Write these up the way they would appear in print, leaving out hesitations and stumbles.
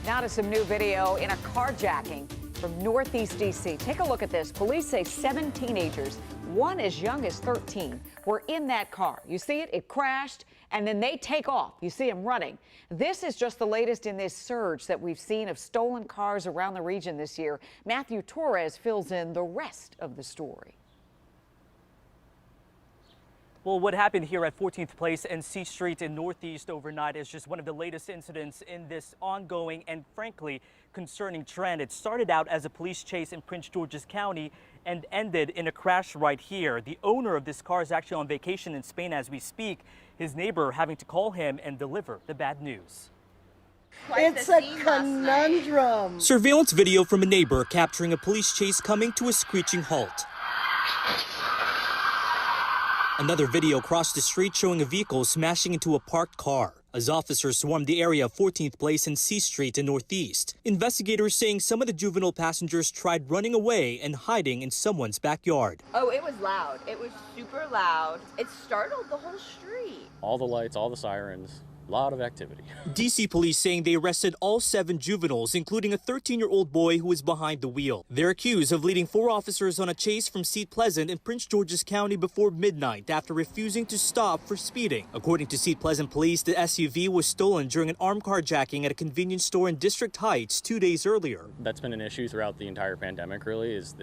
Now to some new video in a carjacking from Northeast D.C. Take a look at this. Police say 7 teenagers, one as young as 13, were in that car. You see it? It crashed, and then they take off. You see them running. This is just the latest in this surge that we've seen of stolen cars around the region this year. Matthew Torres fills in the rest of the story. Well, what happened here at 14th Place and C Street in Northeast overnight is just one of the latest incidents in this ongoing and frankly concerning trend. It started out as a police chase in Prince George's County and ended in a crash right here. The owner of this car is actually on vacation in Spain as we speak. His neighbor having to call him and deliver the bad news. It's a conundrum. Surveillance video from a neighbor capturing a police chase coming to a screeching halt. Another video crossed the street showing a vehicle smashing into a parked car as officers swarmed the area of 14th Place and C Street in Northeast. Investigators saying some of the juvenile passengers tried running away and hiding in someone's backyard. Oh, it was loud. It was super loud. It startled the whole street. All the lights, all the sirens. A lot of activity. DC police saying they arrested all 7 juveniles, including a 13-year-old boy who was behind the wheel. They're accused of leading 4 officers on a chase from Seat Pleasant in Prince George's County before midnight after refusing to stop for speeding. According to Seat Pleasant police, the SUV was stolen during an armed carjacking at a convenience store in District Heights 2 days earlier. That's been an issue throughout the entire pandemic, really, is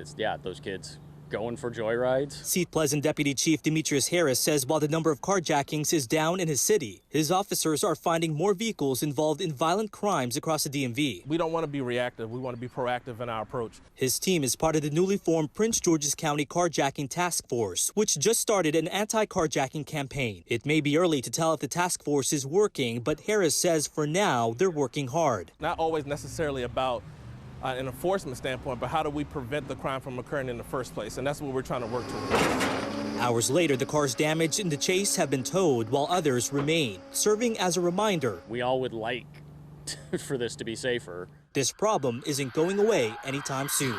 those kids going for joyrides. Seat Pleasant Deputy Chief Demetrius Harris says while the number of carjackings is down in his city, his officers are finding more vehicles involved in violent crimes across the DMV. We don't want to be reactive. We want to be proactive in our approach. His team is part of the newly formed Prince George's County Carjacking Task Force, which just started an anti-carjacking campaign. It may be early to tell if the task force is working, but Harris says for now they're working hard. Not always necessarily about an enforcement standpoint, but how do we prevent the crime from occurring in the first place? And that's what we're trying to work towards. Hours later, the cars damaged in the chase have been towed while others remain, serving as a reminder. We all would like for this to be safer. This problem isn't going away anytime soon.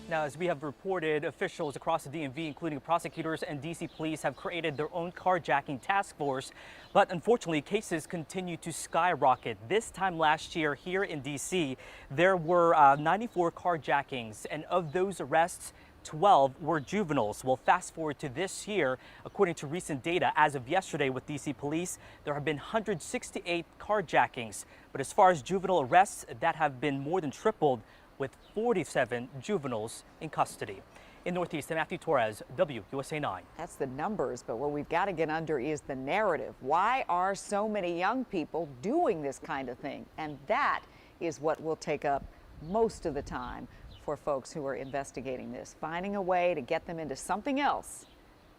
Now, as we have reported, officials across the DMV, including prosecutors and DC police, have created their own carjacking task force. But unfortunately, cases continue to skyrocket. This time last year here in DC, there were 94 carjackings, and of those arrests, 12 were juveniles. Well, fast forward to this year, according to recent data, as of yesterday with DC police, there have been 168 carjackings. But as far as juvenile arrests, that have been more than tripled, with 47 juveniles in custody. In Northeast, Matthew Torres, WUSA 9. That's the numbers, but what we've got to get under is the narrative. Why are so many young people doing this kind of thing? And that is what will take up most of the time for folks who are investigating this, finding a way to get them into something else,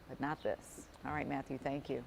but not this. All right, Matthew, thank you.